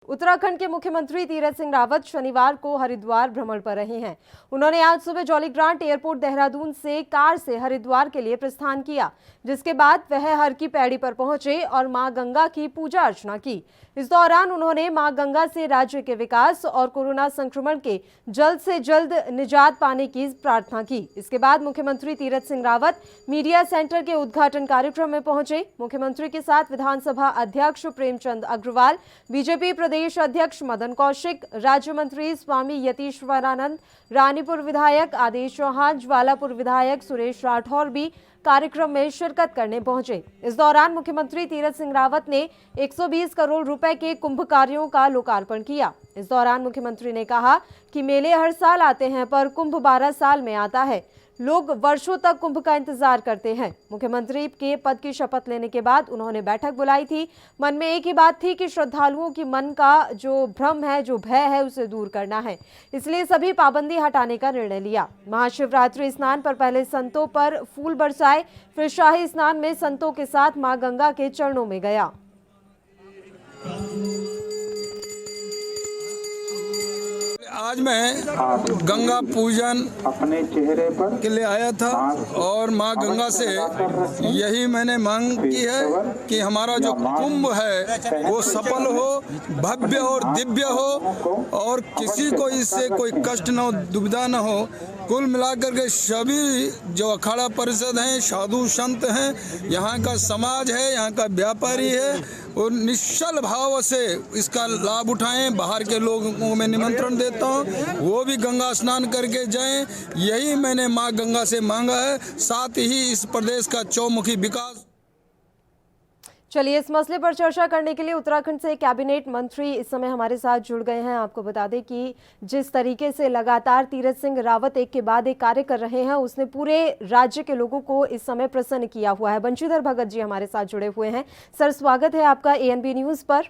उत्तराखंड के मुख्यमंत्री तीरथ सिंह रावत शनिवार को हरिद्वार भ्रमण पर रहे हैं। उन्होंने आज सुबह जॉलीग्रांट एयरपोर्ट देहरादून से कार से हरिद्वार के लिए प्रस्थान किया, जिसके बाद वह हर की पैड़ी पर पहुंचे और मां गंगा की पूजा अर्चना की। इस दौरान उन्होंने मां गंगा से राज्य के विकास और कोरोना संक्रमण के जल्द से जल्द निजात पाने की प्रार्थना की। इसके बाद मुख्यमंत्री तीरथ सिंह रावत मीडिया सेंटर के उद्घाटन कार्यक्रम में पहुंचे। मुख्यमंत्री के साथ विधानसभा अध्यक्ष प्रेमचंद अग्रवाल, बीजेपी प्रदेश अध्यक्ष मदन कौशिक, राज्य मंत्री स्वामी यतीश्वरानंद, रानीपुर विधायक आदेश चौहान, ज्वालापुर विधायक सुरेश राठौर भी कार्यक्रम में शिरकत करने पहुंचे। इस दौरान मुख्यमंत्री तीरथ सिंह रावत ने 120 करोड़ रुपए के कुंभ कार्यों का लोकार्पण किया। इस दौरान मुख्यमंत्री ने कहा कि मेले हर साल आते हैं, पर कुंभ 12 साल में आता है। लोग वर्षों तक कुंभ का इंतजार करते हैं। मुख्यमंत्री के पद की शपथ लेने के बाद उन्होंने बैठक बुलाई थी। मन में एक ही बात थी कि श्रद्धालुओं की मन का जो भ्रम है, जो भय है, उसे दूर करना है। इसलिए सभी पाबंदी हटाने का निर्णय लिया। महाशिवरात्रि स्नान पर पहले संतों पर फूल बरसाए, फिर शाही स्नान में संतों के साथ मां गंगा के चरणों में गया। आज मैं गंगा पूजन अपने चेहरे पर के लिए आया था और माँ गंगा से यही मैंने मांग की है कि हमारा जो कुंभ है वो सफल हो, भव्य और दिव्य हो और किसी को इससे कोई कष्ट न हो, दुविधा न हो। कुल मिलाकर के सभी जो अखाड़ा परिषद हैं, साधु संत हैं, यहाँ का समाज है, यहाँ का व्यापारी है, और निश्चल भाव से इसका लाभ उठाएं। बाहर के लोगों को मैं निमंत्रण देता हूं, वो भी गंगा स्नान करके जाएं। यही मैंने मां गंगा से मांगा है, साथ ही इस प्रदेश का चौमुखी विकास। चलिए, इस मसले पर चर्चा करने के लिए उत्तराखंड से कैबिनेट मंत्री इस समय हमारे साथ जुड़ गए हैं। आपको बता दें कि जिस तरीके से लगातार तीरथ सिंह रावत एक के बाद एक कार्य कर रहे हैं, उसने पूरे राज्य के लोगों को इस समय प्रसन्न किया हुआ है। बंशीधर भगत जी हमारे साथ जुड़े हुए हैं। सर, स्वागत है आपका ANB न्यूज पर।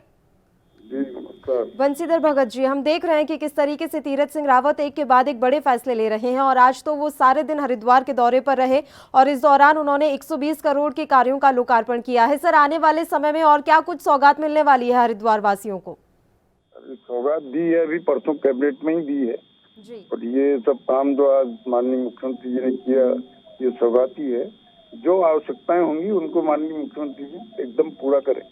बंशीधर भगत जी, हम देख रहे हैं कि किस तरीके से तीरथ सिंह रावत एक के बाद एक बड़े फैसले ले रहे हैं और आज तो वो सारे दिन हरिद्वार के दौरे पर रहे और इस दौरान उन्होंने 120 करोड़ के कार्यों का लोकार्पण किया है। सर, आने वाले समय में और क्या कुछ सौगात मिलने वाली है हरिद्वार वासियों को? सौगात दी है, अभी परसों कैबिनेट में ही दी है जी। और ये सब काम जो आज माननीय मुख्यमंत्री जी ने किया, ये सौगात ही है। जो आवश्यकताएं होंगी उनको माननीय मुख्यमंत्री जी एकदम पूरा करें,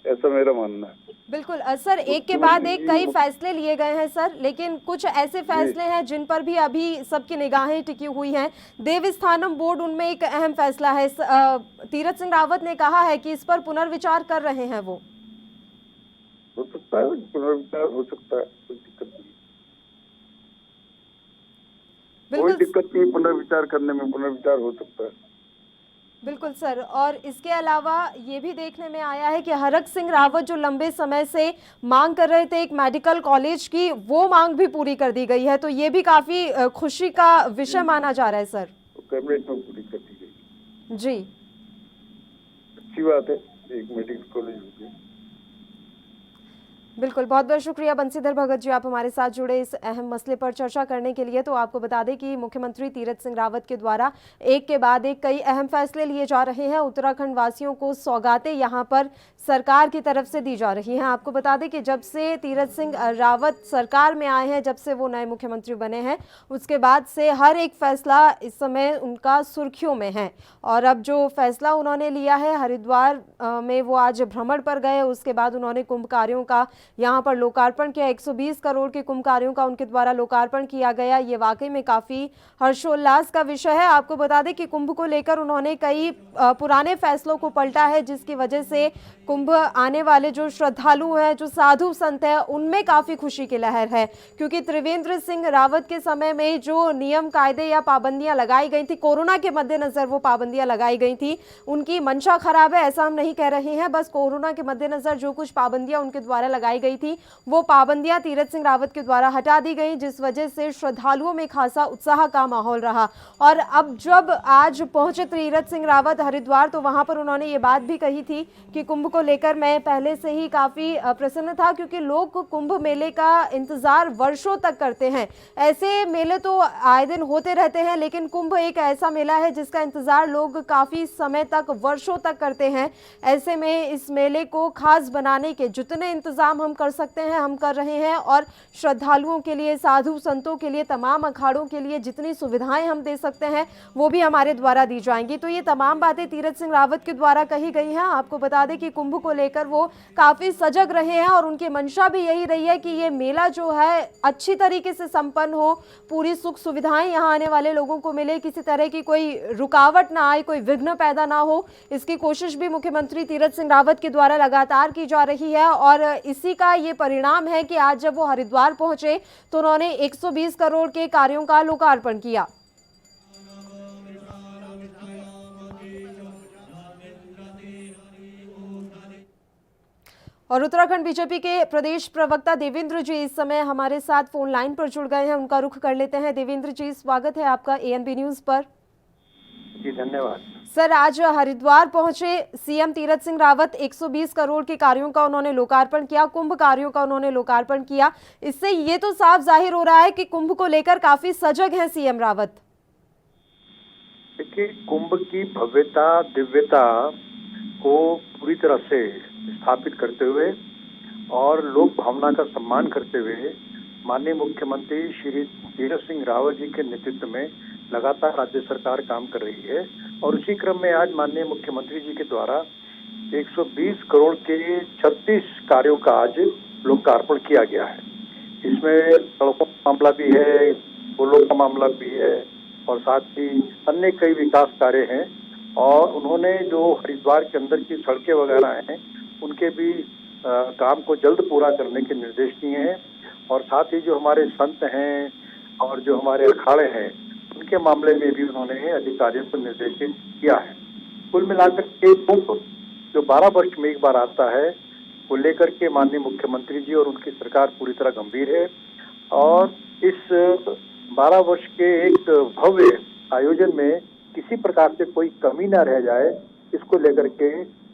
ऐसा मेरा मानना है। बिल्कुल सर, एक के बाद एक कई फैसले लिए गए हैं सर, लेकिन कुछ ऐसे फैसले हैं जिन पर भी अभी सबकी निगाहें टिकी हुई हैं। देवस्थानम बोर्ड उनमें एक अहम फैसला है। तीरथ सिंह रावत ने कहा है कि इस पर पुनर्विचार कर रहे हैं। वो हो सकता है, पुनर्विचार हो सकता है, कोई दिक्कत नहीं, कोई दिक्कत नहीं। पुनर्विचार करने में पुनर्विचार हो सकता है। बिल्कुल सर, और इसके अलावा ये भी देखने में आया है कि हरक सिंह रावत जो लंबे समय से मांग कर रहे थे एक मेडिकल कॉलेज की, वो मांग भी पूरी कर दी गई है, तो ये भी काफी खुशी का विषय माना जा रहा है सर। कैबिनेट में पूरी कर दी गई जी, अच्छी बात है, एक मेडिकल कॉलेज हो गया। बिल्कुल, बहुत बहुत शुक्रिया बंशीधर भगत जी, आप हमारे साथ जुड़े इस अहम मसले पर चर्चा करने के लिए। तो आपको बता दें कि मुख्यमंत्री तीरथ सिंह रावत के द्वारा एक के बाद एक कई अहम फैसले लिए जा रहे हैं। उत्तराखंड वासियों को सौगातें यहां पर सरकार की तरफ से दी जा रही हैं। आपको बता दें कि जब से तीरथ सिंह रावत सरकार में आए हैं, जब से वो नए मुख्यमंत्री बने हैं, उसके बाद से हर एक फैसला इस समय उनका सुर्खियों में है। और अब जो फैसला उन्होंने लिया है, हरिद्वार में वो आज भ्रमण पर गए, उसके बाद उन्होंने कुंभ कार्यों का यहाँ पर लोकार्पण किया। 120 करोड़ के कुंभ कार्यों का उनके द्वारा लोकार्पण किया गया। ये वाकई में काफी हर्षोल्लास का विषय है। आपको बता दें कि कुंभ को लेकर उन्होंने कई पुराने फैसलों को पलटा है, जिसकी वजह से कुंभ आने वाले जो श्रद्धालु हैं, जो साधु संत हैं, उनमें काफी खुशी की लहर है। क्योंकि त्रिवेंद्र सिंह रावत के समय में जो नियम कायदे या पाबंदियां लगाई गई थी, कोरोना के मद्देनजर वो पाबंदियां लगाई गई थी, उनकी मंशा खराब है ऐसा हम नहीं कह रहे हैं। बस कोरोना के मद्देनजर जो कुछ पाबंदियां उनके द्वारा लगाई गई थी, वो पाबंदियां तीरथ सिंह रावत के द्वारा हटा दी गई, जिस वजह से श्रद्धालुओं में खासा उत्साह का माहौल रहा। और अब जब आज पहुंचे तीरथ सिंह रावत हरिद्वार, तो वहां पर उन्होंने ये बात भी कही थी कि कुंभ को लेकर मैं पहले से ही काफी प्रसन्न था, क्योंकि लोग कुंभ मेले का इंतजार वर्षों तक करते हैं। ऐसे मेले तो आए दिन होते रहते हैं, लेकिन कुंभ एक ऐसा मेला है जिसका इंतजार लोग काफी समय तक, वर्षों तक करते हैं। ऐसे में इस मेले को खास बनाने के जितने इंतजाम हम कर सकते हैं हम कर रहे हैं, और श्रद्धालुओं के लिए, साधु संतों के लिए, तमाम अखाड़ों के लिए जितनी सुविधाएं हम दे सकते हैं वो भी हमारे द्वारा दी जाएंगी। तो ये तमाम बातें तीरथ सिंह रावत के द्वारा कही गई हैं। आपको बता दें कि कुंभ को लेकर वो काफ़ी सजग रहे हैं और उनकी मंशा भी यही रही है कि ये मेला जो है अच्छी तरीके से संपन्न हो, पूरी सुख सुविधाएं यहाँ आने वाले लोगों को मिले, किसी तरह की कोई रुकावट ना आए, कोई विघ्न पैदा ना हो। इसकी कोशिश भी मुख्यमंत्री तीरथ सिंह रावत के द्वारा लगातार की जा रही है और इसी का ये परिणाम है कि आज जब वो हरिद्वार पहुंचे तो उन्होंने 120 करोड़ के कार्यों का लोकार्पण किया। और उत्तराखंड बीजेपी के प्रदेश प्रवक्ता देवेंद्र जी इस समय हमारे साथ फोन लाइन पर जुड़ गए हैं, उनका रुख कर लेते हैं। देवेंद्र जी, स्वागत है आपका एएनबी न्यूज पर। जी धन्यवाद सर, आज हरिद्वार पहुंचे सीएम तीरथ सिंह रावत, 120 करोड़ के कार्यों का उन्होंने लोकार्पण किया, कुंभ कार्यों का उन्होंने लोकार्पण किया। इससे ये तो साफ जाहिर हो रहा है कि कुंभ को लेकर काफी सजग हैं सीएम रावत। देखिए, कुंभ की भव्यता दिव्यता को पूरी तरह से स्थापित करते हुए और लोक भावना का सम्मान करते हुए माननीय मुख्यमंत्री श्री तीरथ सिंह रावत जी के नेतृत्व में लगातार राज्य सरकार काम कर रही है। और उसी क्रम में आज माननीय मुख्यमंत्री जी के द्वारा 120 करोड़ के 36 कार्यों का आज लोकार्पण किया गया है। इसमें सड़कों का मामला भी है, पुलों का मामला भी है और साथ ही अन्य कई विकास कार्य हैं। और उन्होंने जो हरिद्वार के अंदर की सड़कें वगैरह हैं उनके भी काम को जल्द पूरा करने के निर्देश दिए हैं। और साथ ही जो हमारे संत हैं और जो हमारे अखाड़े हैं उनके मामले में भी उन्होंने अधिकारियों को निर्देशित किया है। कुल मिलाकर के कुंभ जो 12 वर्ष में एक बार आता है को लेकर के माननीय मुख्यमंत्री जी और उनकी सरकार पूरी तरह गंभीर है। और इस 12 वर्ष के एक भव्य आयोजन में किसी प्रकार से कोई कमी न रह जाए, इसको लेकर के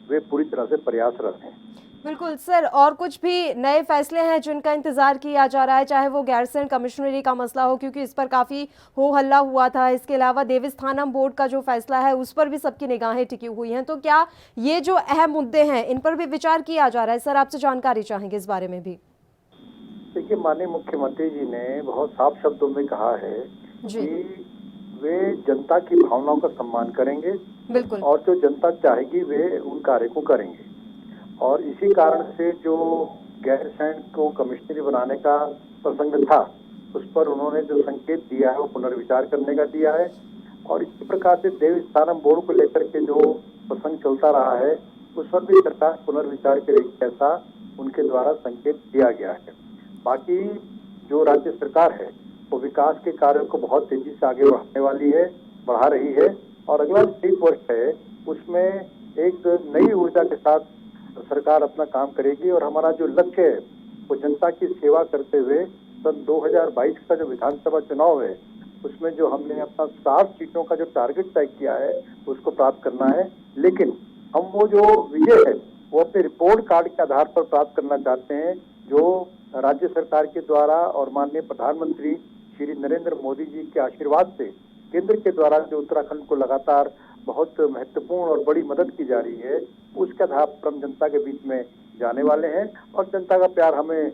वे पूरी तरह से प्रयासरत हैं। बिल्कुल सर, और कुछ भी नए फैसले हैं जिनका इंतजार किया जा रहा है, चाहे वो गैरसैंण कमिश्नरी का मसला हो क्योंकि इस पर काफी हो हल्ला हुआ था, इसके अलावा देवस्थानम बोर्ड का जो फैसला है उस पर भी सबकी निगाहें टिकी हुई हैं, तो क्या ये जो अहम मुद्दे हैं इन पर भी विचार किया जा रहा है? सर, आपसे जानकारी चाहेंगे इस बारे में भी। देखिए, माननीय मुख्यमंत्री जी ने बहुत साफ शब्दों में कहा है कि वे जनता की भावनाओं का सम्मान करेंगे, बिल्कुल, और जो जनता चाहेगी वे उन कार्य को करेंगे। और इसी कारण से जो गैरसैंण को कमिश्नरी बनाने का प्रसंग था उस पर उन्होंने जो संकेत दिया है वो पुनर्विचार करने का दिया है। और इसी प्रकार से देवस्थानम बोर्ड को लेकर के जो प्रसंग चलता रहा है उस पर भी सरकार पुनर्विचार करेगी, ऐसा उनके द्वारा संकेत दिया गया है। बाकी जो राज्य सरकार है वो विकास के कार्यों को बहुत तेजी से आगे बढ़ा रही है। और अगला वित्तीय वर्ष है उसमें एक नई ऊर्जा के साथ सरकार अपना काम करेगी। और हमारा जो लक्ष्य है वो जनता की सेवा करते हुए सन 2022 का जो विधानसभा चुनाव है उसमें जो हमने अपना 60 सीटों का जो टारगेट तय किया है उसको प्राप्त करना है। लेकिन हम वो जो विजय है वो अपने रिपोर्ट कार्ड के आधार पर प्राप्त करना चाहते हैं, जो राज्य सरकार के द्वारा और माननीय प्रधानमंत्री श्री नरेंद्र मोदी जी के आशीर्वाद से केंद्र के द्वारा जो उत्तराखंड को लगातार बहुत महत्वपूर्ण और बड़ी मदद की जा रही है उसके आधार पर हम जनता के बीच में जाने वाले हैं। और जनता का प्यार हमें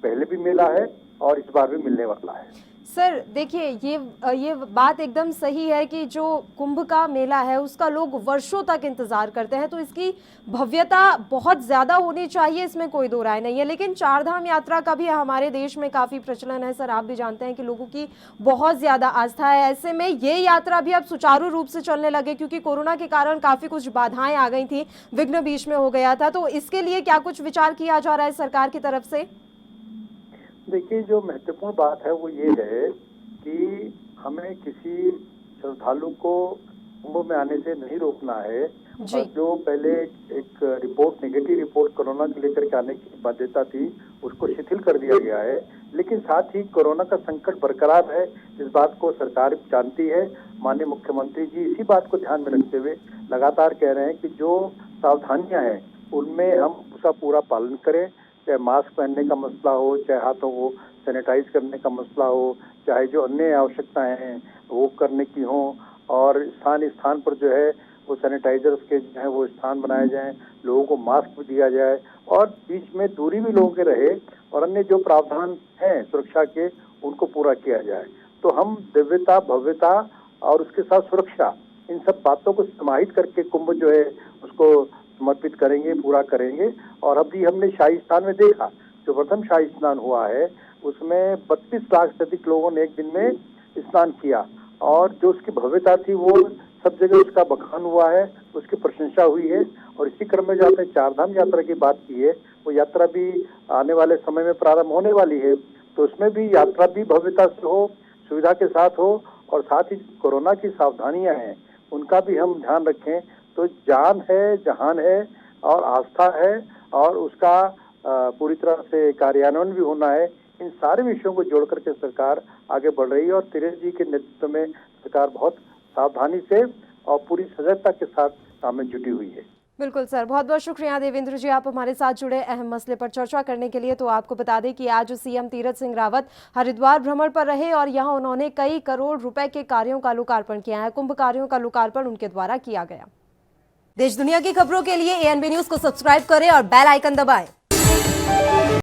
पहले भी मिला है और इस बार भी मिलने वाला है। सर देखिए, ये बात एकदम सही है कि जो कुंभ का मेला है उसका लोग वर्षों तक इंतजार करते हैं, तो इसकी भव्यता बहुत ज़्यादा होनी चाहिए, इसमें कोई दो राय नहीं है। लेकिन चारधाम यात्रा का भी हमारे देश में काफ़ी प्रचलन है सर, आप भी जानते हैं कि लोगों की बहुत ज़्यादा आस्था है। ऐसे में ये यात्रा भी अब सुचारू रूप से चलने लगे क्योंकि कोरोना के कारण काफ़ी कुछ बाधाएं आ गई थी, विघ्न बीच में हो गया था, तो इसके लिए क्या कुछ विचार किया जा रहा है सरकार की तरफ से? देखिए, जो महत्वपूर्ण बात है वो ये है कि हमें किसी श्रद्धालु को कुंभ में आने से नहीं रोकना है। और जो पहले एक रिपोर्ट, नेगेटिव रिपोर्ट कोरोना को लेकर के आने की बाध्यता थी उसको शिथिल कर दिया गया है। लेकिन साथ ही कोरोना का संकट बरकरार है, इस बात को सरकार जानती है। माननीय मुख्यमंत्री जी इसी बात को ध्यान में रखते हुए लगातार कह रहे हैं कि जो सावधानियां हैं उनमें हम उसका पूरा पालन करें, चाहे मास्क पहनने का मसला हो, चाहे हाथों को सैनिटाइज करने का मसला हो, चाहे जो अन्य आवश्यकताएं हैं वो करने की हो, और स्थान स्थान पर जो है वो सैनिटाइजर्स के जो है वो स्थान बनाए जाएं, लोगों को मास्क भी दिया जाए और बीच में दूरी भी लोगों के रहे और अन्य जो प्रावधान हैं सुरक्षा के उनको पूरा किया जाए। तो हम दिव्यता, भव्यता और उसके साथ सुरक्षा, इन सब बातों को समाहित करके कुंभ जो है उसको समर्पित करेंगे, पूरा करेंगे। और अभी हमने शाही स्नान में देखा, जो प्रथम शाही स्नान हुआ है उसमें 32 लाख से अधिक लोगों ने एक दिन में स्नान किया और जो उसकी भव्यता थी वो सब जगह उसका बखान हुआ है, उसकी प्रशंसा हुई है। और इसी क्रम में जो आपने चारधाम यात्रा की बात की है, वो यात्रा भी आने वाले समय में प्रारंभ होने वाली है, तो उसमें भी यात्रा भी भव्यता से हो, सुविधा के साथ हो और साथ ही कोरोना की सावधानियां हैं उनका भी हम ध्यान रखें। तो जान है, जहान है और आस्था है और उसका पूरी तरह से कार्यान्वयन भी होना है। इन सारे विषयों को जोड़ करके सरकार आगे बढ़ रही है और तीरथ जी के नेतृत्व में सरकार बहुत सावधानी से और पूरी सजगता के साथ काम में जुटी हुई है। बिल्कुल सर, बहुत बहुत शुक्रिया देवेंद्र जी, आप हमारे साथ जुड़े अहम मसले पर चर्चा करने के लिए। तो आपको बता दें कि आज सीएम तीरथ सिंह रावत हरिद्वार भ्रमण पर रहे और यहां उन्होंने कई करोड़ रुपए के कार्यों का लोकार्पण किया है। कुंभ कार्यों का लोकार्पण उनके द्वारा किया गया। देश दुनिया की खबरों के लिए ANB न्यूज को सब्सक्राइब करें और बेल आइकन दबाएं।